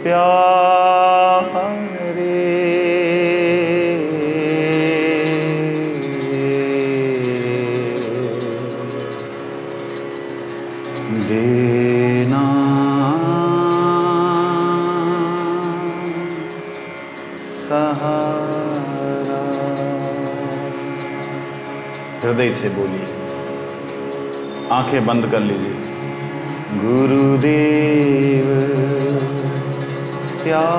प्यारे देना सहारा। हृदय से बोलिए, आंखें बंद कर लीजिए। गुरुदेव प्यारे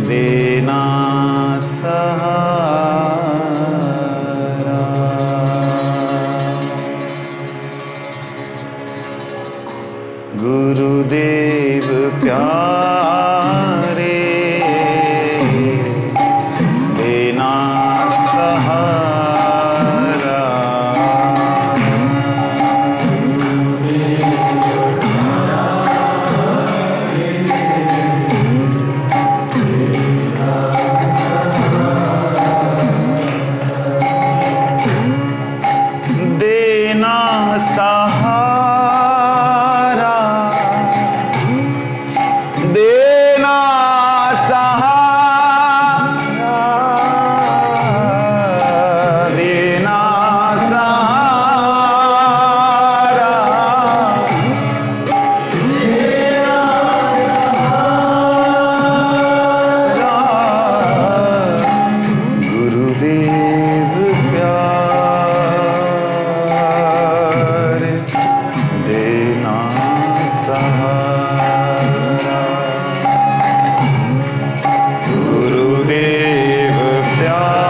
देना सहारा। गुरुदेव प्यारे देना सहारा। देना सहारा, देना सहारा, देना सहारा, गुरुदेव प्यारे देना सहारा। गुरुदेव प्यारे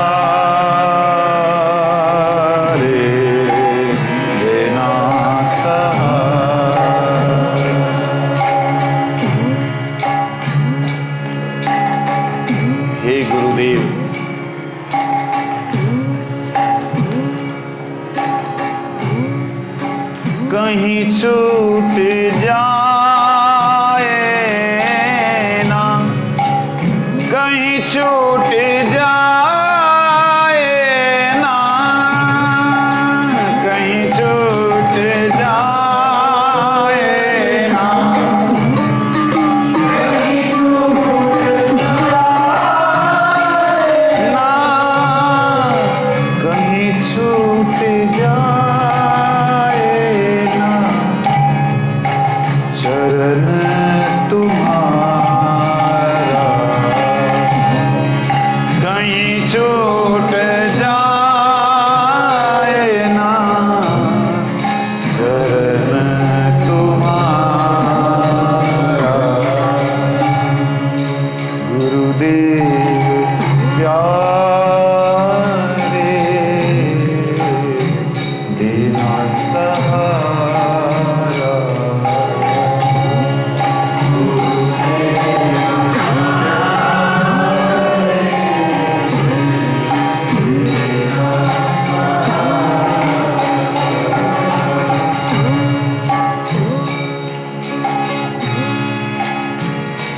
देना सहारा। हे गुरुदेव, कहीं छूट जाए ना, कहीं छूट जाए ना, कहीं छूट जाए ना, कहीं छूट जाए ना, कहीं छूट जाए ना, चरण तुम्हारा कहीं छूट जाए ना, चरण तुम्हारा। गुरुदेव प्यारे देना सहारा।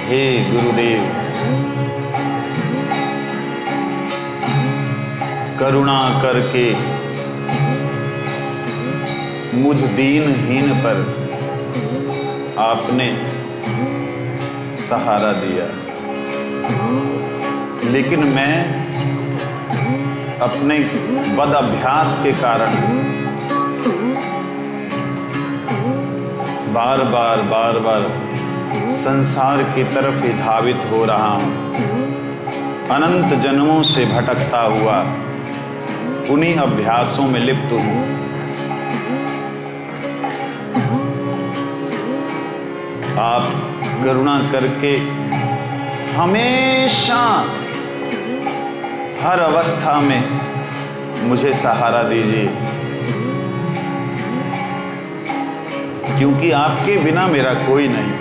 हे गुरुदेव, करुणा करके मुझ दीनहीन पर आपने सहारा दिया, लेकिन मैं अपने बद अभ्यास के कारण बार बार संसार की तरफ ही धावित हो रहा हूं। अनंत जन्मों से भटकता हुआ उन्हीं अभ्यासों में लिप्त हूं। आप करुणा करके हमेशा हर अवस्था में मुझे सहारा दीजिए, क्योंकि आपके बिना मेरा कोई नहीं।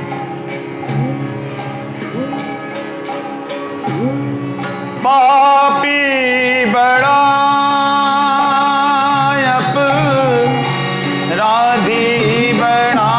पापी बड़ा अपराधी बड़ा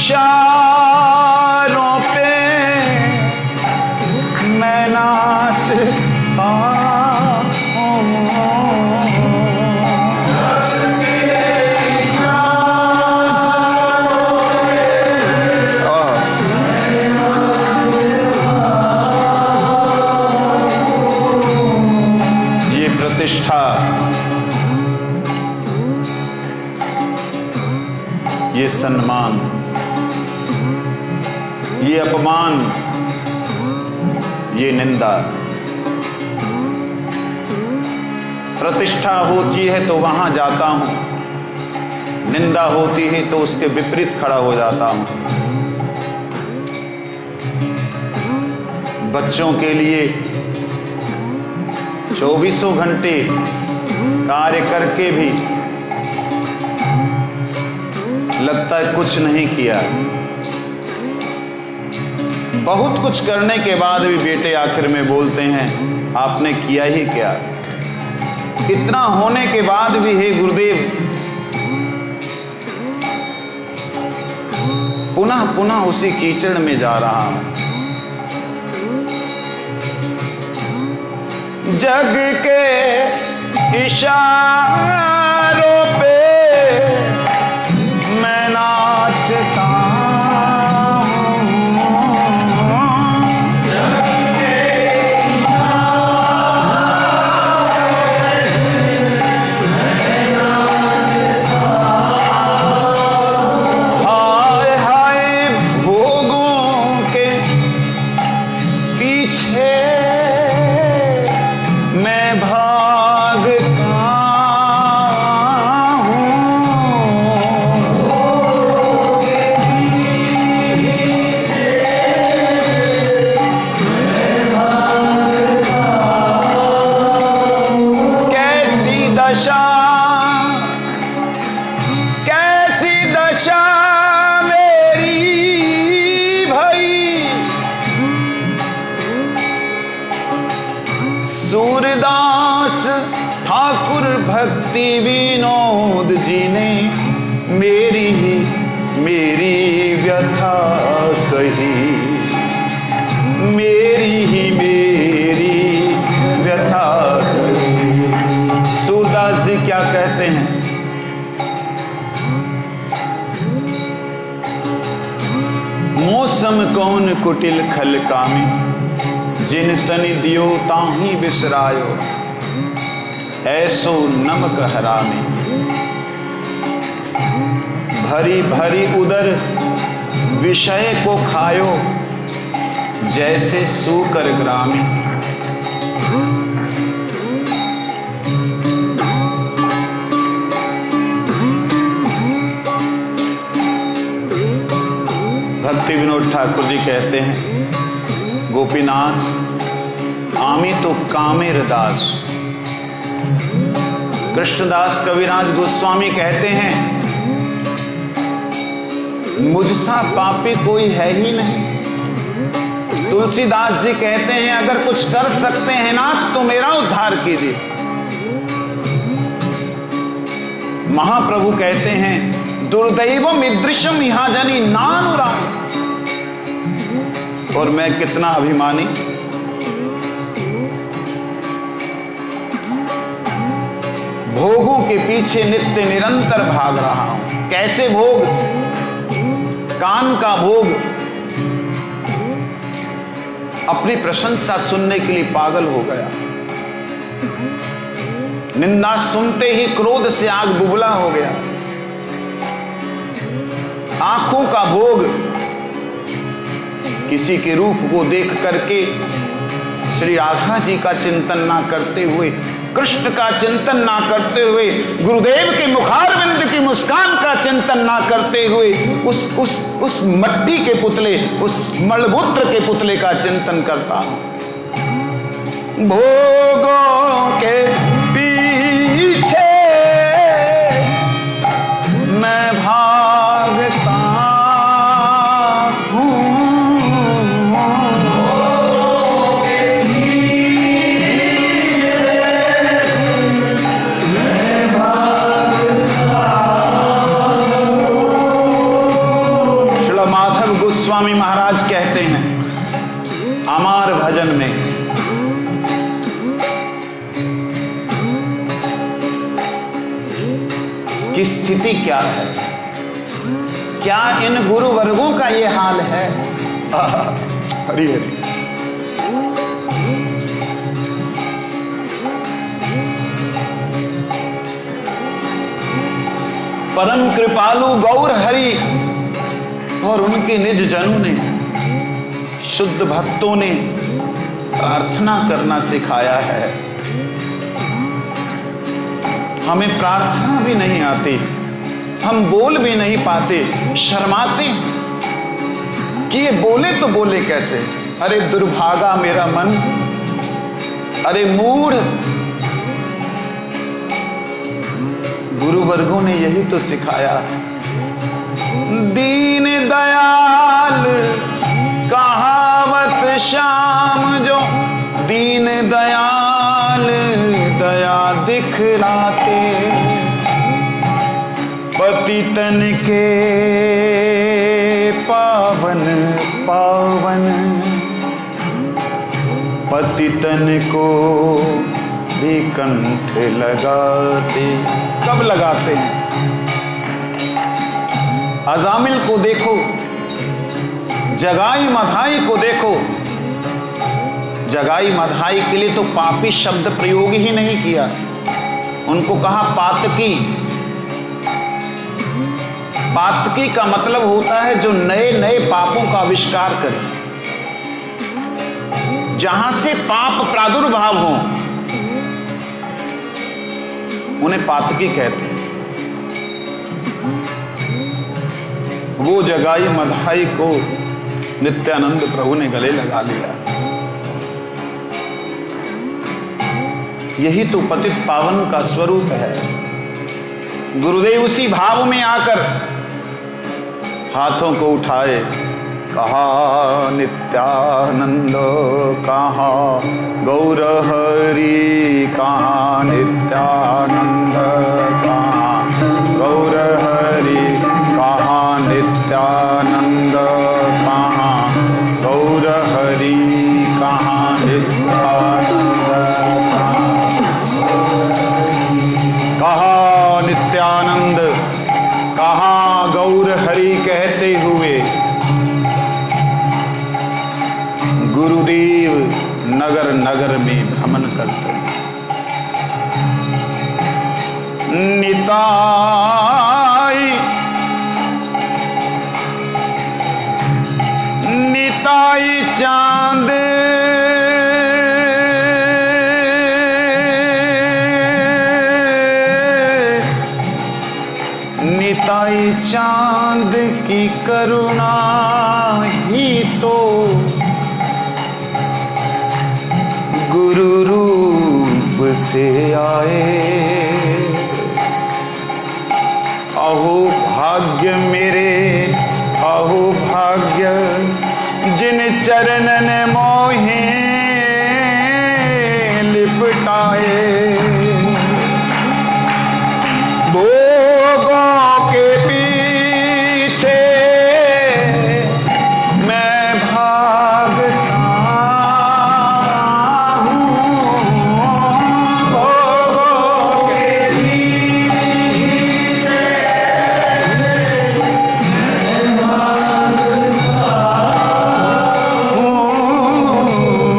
इशारों पे मैं नाचता ये प्रतिष्ठा, ये सम्मान, ये अपमान, ये निंदा। प्रतिष्ठा होती है तो वहां जाता हूं, निंदा होती है तो उसके विपरीत खड़ा हो जाता हूं। बच्चों के लिए 24 घंटे कार्य करके भी लगता है कुछ नहीं किया। बहुत कुछ करने के बाद भी बेटे आखिर में बोलते हैं आपने किया ही क्या। इतना होने के बाद भी हे गुरुदेव पुनः पुनः उसी कीचड़ में जा रहा हूं। जग के इशारों पे मैं नाचता सूरदास ठाकुर भक्ति विनोद जी ने मेरी व्यथा कही, मेरी व्यथा कही। सूरदास जी क्या कहते हैं? मौसम कौन कुटिल खल कामी, जिन तनि दियो ताही बिसरायो, ऐसो नमक हरामी। भरी भरी उदर विषय को खायो, जैसे सूकर ग्रामी। भक्ति विनोद ठाकुर जी कहते हैं गोपीनाथ आमी तो कामेर दास। कृष्णदास कविराज गोस्वामी कहते हैं मुझसा पापी कोई है ही नहीं। तुलसीदास जी कहते हैं अगर कुछ कर सकते हैं नाथ तो मेरा उद्धार कीजिए। महाप्रभु कहते हैं दुर्दैवम ईदृशम इहाजनी नानुरामी। और मैं कितना अभिमानी, भोगों के पीछे नित्य निरंतर भाग रहा हूं। कैसे भोग? कान का भोग, अपनी प्रशंसा सुनने के लिए पागल हो गया। निंदा सुनते ही क्रोध से आग बुबला हो गया। आंखों का भोग, किसी के रूप को देख करके श्री राधा जी का चिंतन ना करते हुए, कृष्ण का चिंतन ना करते हुए, गुरुदेव के मुखारविंद की मुस्कान का चिंतन ना करते हुए उस मट्टी के पुतले, उस मलमूत्र के पुतले का चिंतन करता हूं। भोगों के पीछे मैं भागता हूं। गोस्वामी महाराज कहते हैं अमार भजन में, कि स्थिति क्या है, क्या इन गुरु वर्गों का ये हाल है। हरि हरि। परम कृपालु गौर हरि और उनके निज जनों ने, शुद्ध भक्तों ने प्रार्थना करना सिखाया है। हमें प्रार्थना भी नहीं आती, हम बोल भी नहीं पाते, शर्माते कि ये बोले तो बोले कैसे। अरे दुर्भागा मेरा मन, अरे मूढ़। गुरु वर्गों ने यही तो सिखाया। दीन दयाल कहावत श्याम जो, दीन दयाल दया दिखलाते, पतितन के पावन पावन, पतितन को भी कंठ लगाते। कब लगाते हैं? अजामिल को देखो, जगाई मधाई को देखो। जगाई मधाई के लिए तो पापी शब्द प्रयोग ही नहीं किया, उनको कहा पातकी। पातकी का मतलब होता है जो नए नए पापों का आविष्कार करे, जहां से पाप प्रादुर्भाव हो उन्हें पातकी कहते हैं। वो जगाई मधाई को नित्यानंद प्रभु ने गले लगा लिया। यही तो पतित पावन का स्वरूप है। गुरुदेव उसी भाव में आकर हाथों को उठाए, कहा नित्यानंद कहाँ गौर हरि, कहाँ नित्यानंद कहाँ गौर हरि, कहाँ नित्यानंद कहाँ गौर हरि, कहाँ नित्यानंद कहाँ नित्यानंद कहाँ गौर हरि कहते हुए गुरुदेव नगर नगर में भ्रमण करते हैं। निताई निताई चांद निताई चांद की करुणा ही तो गुरु रूप से आए। अहो भाग्य मेरे, अहो भाग्य जिन चरणन मोहे लिपटाए। भोगों के पीछे मैं भागता हूँ, भोगों के पीछे मैं भागता हूँ।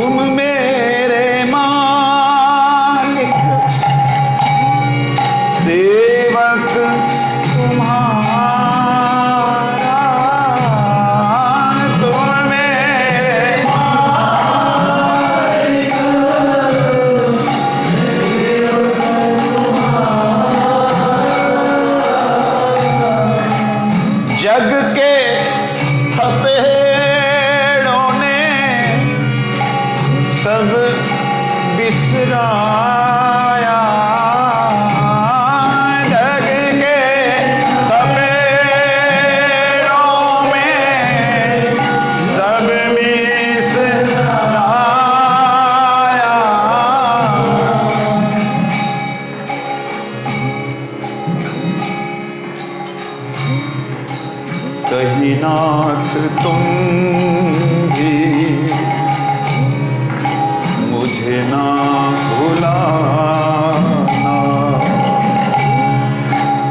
तुम मेरे मालिक सेवक तुम्हारा, तुम मेरे मालिक सेवक तुम्हारा। जग के थपेड़ों ने सब बिसराया, जग के थपेड़ों में सब बिसराया। कहीं नाथ तुम भी मुझे ना भुलाना,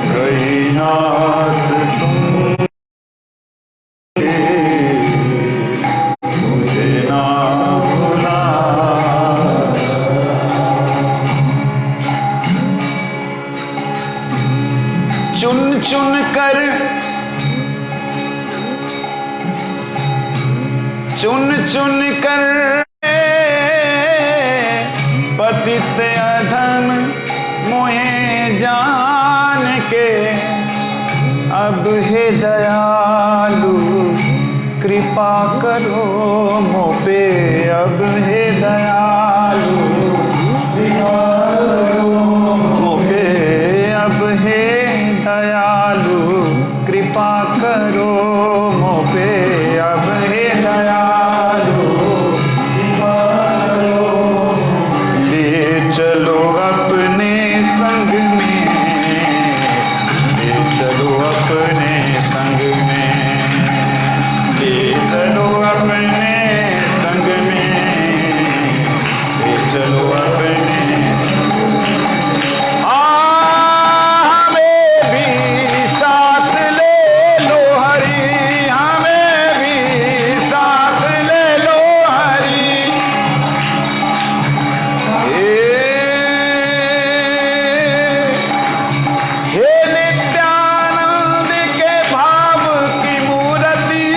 कहीं नाथ तुम भी मुझे ना भुलाना। चुन चुन कर पतित अधम मोहे जान के, अब हे दयालु कृपा करो मोह पे, अब हे दयालु कृपा करो मोह पे, अब हे दयालु कृपा करो मोह पे, अब हे दयालु कृपा करो। ले चलो अपने संग में, ले चलो अपने संग में, ले चलो अपने संग में, ले चलो अपने। हमें भी साथ ले लो हरि, हमें भी साथ ले लो हरि। हे नित्यानंद के भाव की मूर्ति,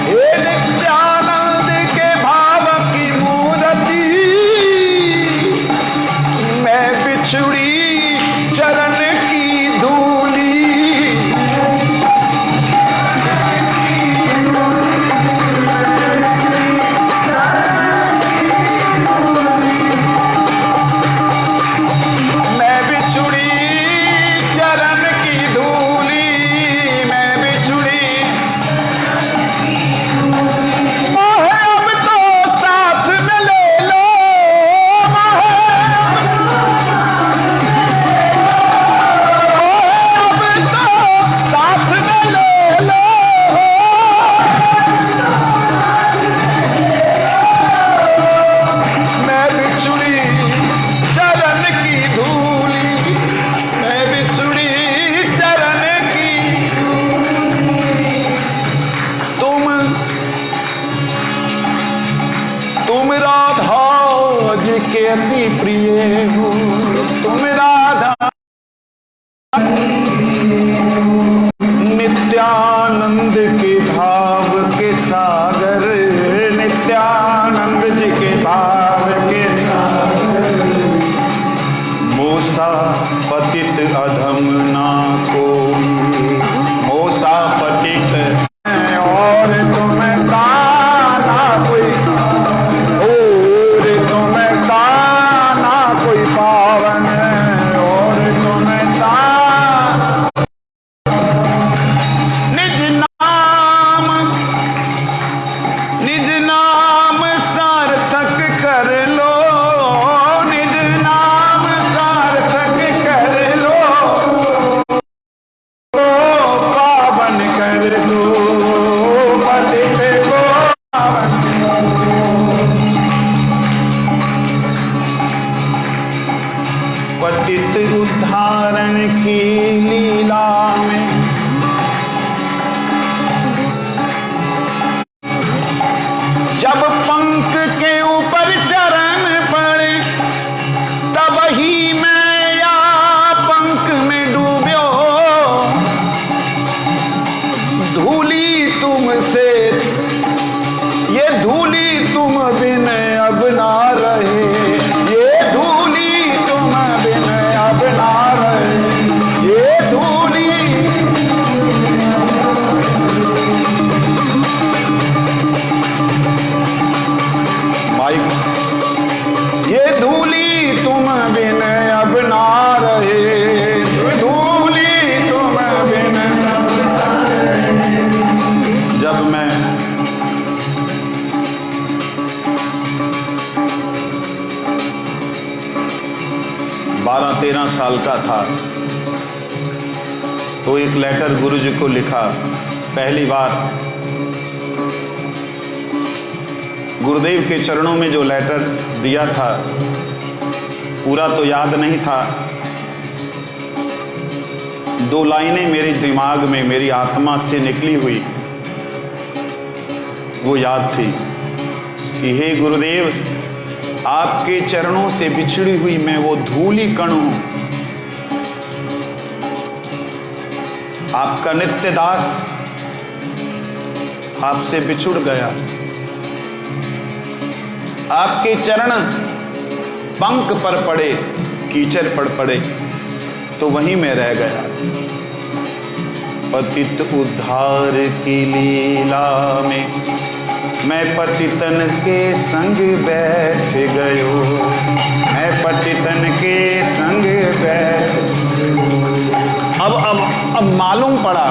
हे नित्यानंद के भाव की मूर्ति, मैं बिछुड़ी चरण की धूली, मैं बिछुड़ी चरण की धूली, मैं बिछुड़ी। मोहे अब तो साथ में ले लो, मोहे अब तो साथ में ले लो। मैं बिछुड़ी चरण की धूली, मैं बिछुड़ी चरण की। तुम राधा जी के अति प्रिय हो, तुम राधा नित्यानंद के भाव के सागर, नित्यानंद जी के भाव के सागर। मोसा पतित अधम ना कोई, मोसा पतित और तुम्हें साना कोई, और तुम्हें साना कोई पावन, और तुम्हें साना निज नाम सार्थक कर लो, निज नाम सार्थक कर लो, पावन कर दो पतित को पावन। पतित उद्धारण की लीला में तुमसे, ये धूली तुम बिन अब ना रहे, ये धूली तुम बिन अब ना रहे, ये धूली। माइक। ये धूली तुम बिन अब ना रहे, ये धूली तुम बिन। जब मैं 12-13 साल का था तो एक लेटर गुरुजी को लिखा। पहली बार गुरुदेव के चरणों में जो लेटर दिया था, पूरा तो याद नहीं था, 2 लाइनें मेरे दिमाग में, मेरी आत्मा से निकली हुई वो याद थी कि हे गुरुदेव, आपके चरणों से बिछड़ी हुई मैं वो धूली कण हूं, आपका नित्य दास आपसे बिछुड़ गया, आपके चरण पंख पर पड़े, कीचड़ पर पड़े तो वहीं मैं रह गया। पतित उद्धार की लीला में मैं पतितन के संग बैठ गयो, मैं पतितन के संग बैठ। अब मालूम पड़ा,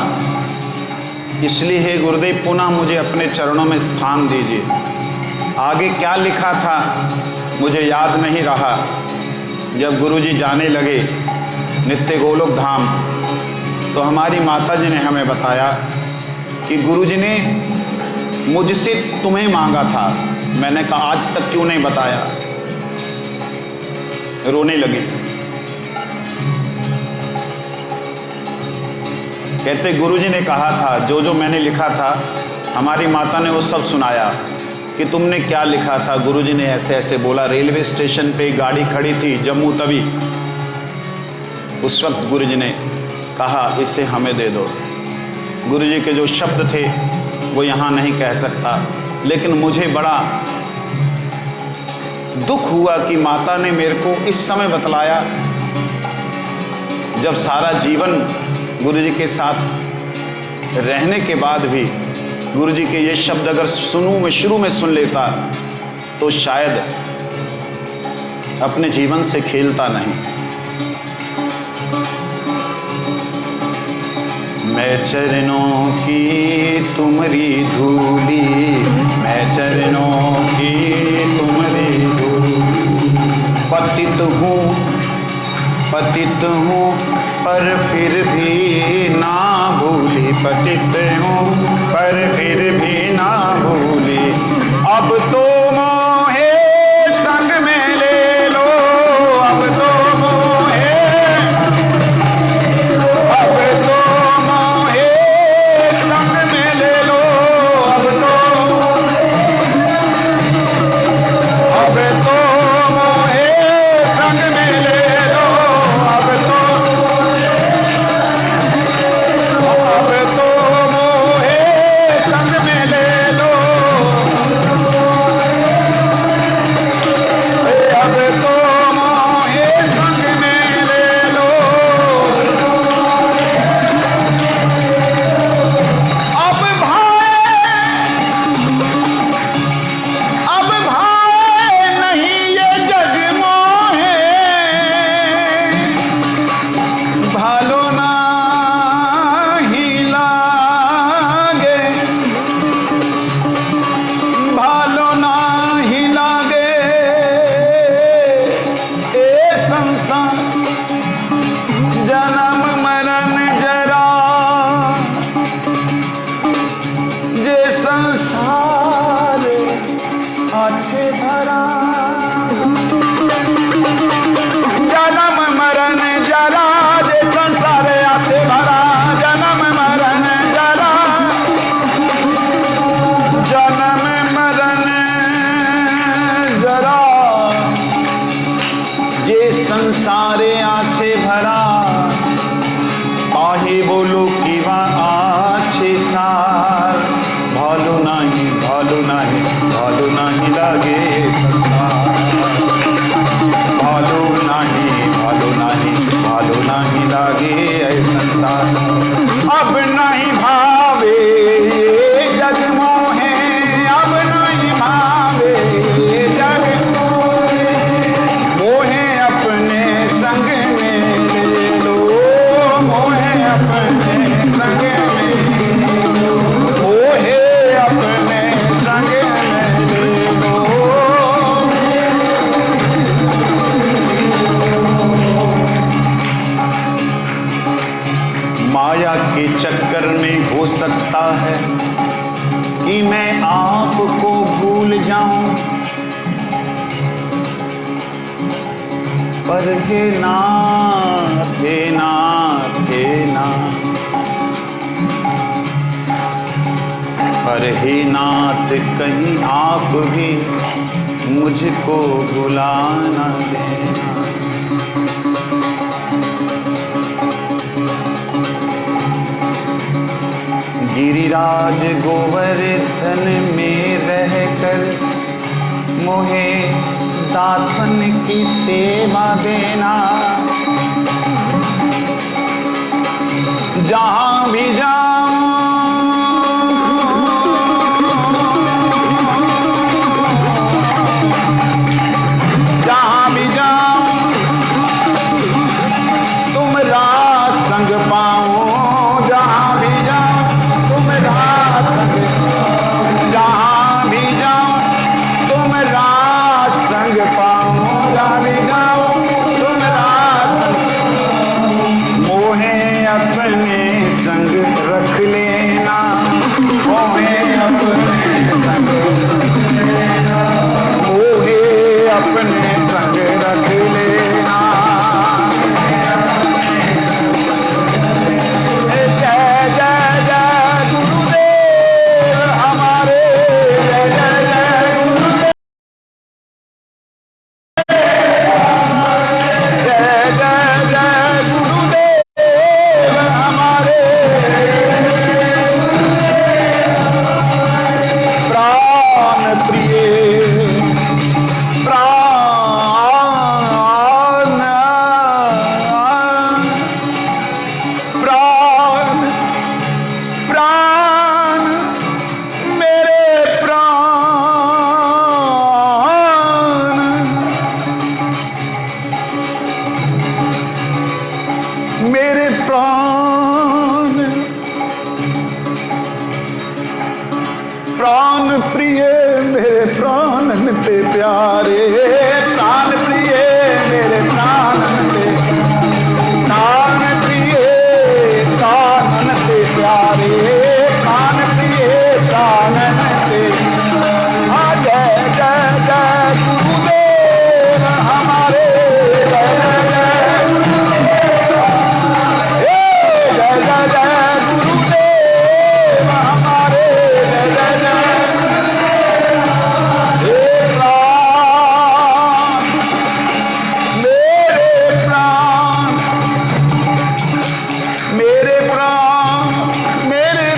इसलिए हे गुरुदेव पुनः मुझे अपने चरणों में स्थान दीजिए। आगे क्या लिखा था मुझे याद नहीं रहा। जब गुरुजी जाने लगे नित्य गोलोक धाम तो हमारी माता जी ने हमें बताया कि गुरुजी ने मुझसे तुम्हें मांगा था। मैंने कहा आज तक क्यों नहीं बताया। रोने लगी। कहते गुरुजी ने कहा था जो जो मैंने लिखा था, हमारी माता ने वो सब सुनाया कि तुमने क्या लिखा था। गुरुजी ने ऐसे ऐसे बोला। रेलवे स्टेशन पे गाड़ी खड़ी थी जम्मू तवी, उस वक्त गुरुजी ने कहा इसे हमें दे दो। गुरुजी के जो शब्द थे वो यहाँ नहीं कह सकता, लेकिन मुझे बड़ा दुख हुआ कि माता ने मेरे को इस समय बतलाया जब सारा जीवन गुरुजी के साथ रहने के बाद भी गुरुजी के ये शब्द अगर शुरू में सुन लेता तो शायद अपने जीवन से खेलता नहीं। मैं चरणों की तुमरी धूली, मैं चरणों की तुमरी धूली, पतित हूँ पर फिर भी ना भूली, पतित हूँ पर फिर भी ना भूली। अब तो मोहे संग में ले लो, अब तो मोहे, अब तो मोहे संग में ले लो, अब तो मोहे संग में ले लो, अब तो अब नहीं भावे ये जग मोहे, अब नहीं भावे ये जग मोहे, अपने संग में ले लो, मोहे अपने संग में, मोहे अपने संग में ले लो। माया के चक्कर में हो सकता है कि मैं आपको भूल जाऊं, पर हे नाथ, हे नाथ, हे नाथ, पर हे नाथ, कहीं आप भी मुझको भुला न देना। गिरिराज गोवर्धन में रहकर मोहे दासन की सेवा देना, जहां भी जाऊं जहां भी जाऊं तुम्हारा संग पाऊं, जहां भी जाऊं तुम्हारा संग, जहां भी जाऊं तुम्हारा संग पाऊं, जहां भी जाऊं तुम्हारा संग, मोहे अपने संग रख लेना, मोहे अपने संग रख लेना, मोहे अपने संग रख लेना। जय जय जय गुरुदेव हमारे, जय जय जय गुरुदेव, जय जय जय गुरुदेव हमारे। प्राण प्रिय, प्राण प्राण प्राण, मेरे प्राण, मेरे प्राण, प्राण प्रिय मेरे प्राणन ते प्यारे, प्राण प्रिय मेरे प्राणन ते, प्राण प्रिय प्राणन ते प्यारे, प्राण प्रिय प्राणन ते। जय जय जय गुरुदेव हमारे, जय जय जय गुरुदेव, जय जय जय गुरुदेव हमारे, जय जय जय। मेरे प्राण, मेरे प्राण, मेरे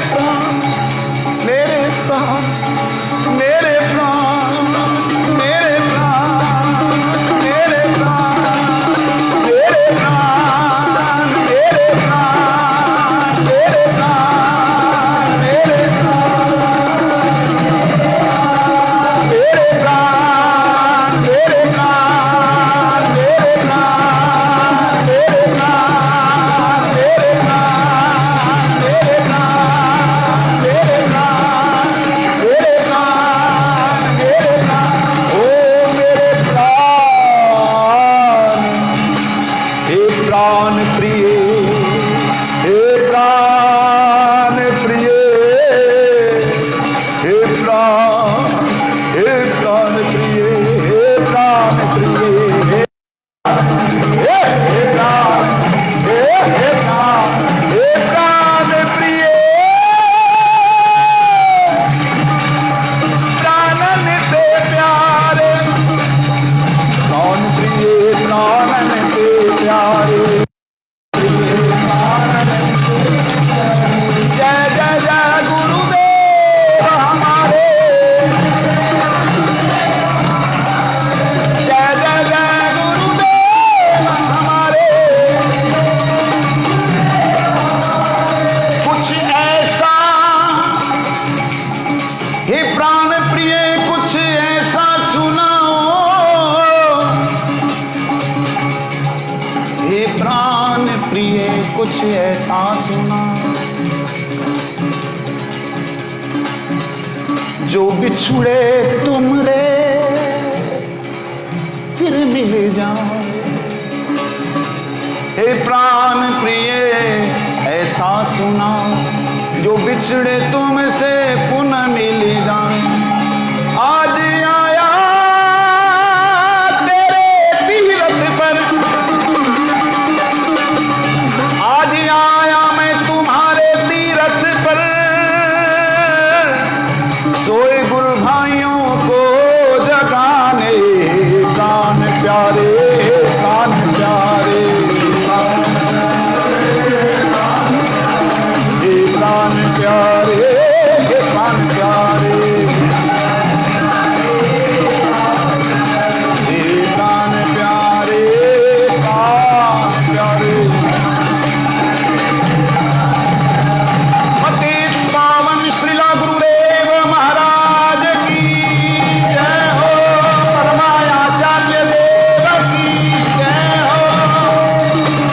जो बिछुड़े तुमरे फिर मिल जाओ। हे प्राण प्रिय ऐसा सुना, जो बिछड़े तुम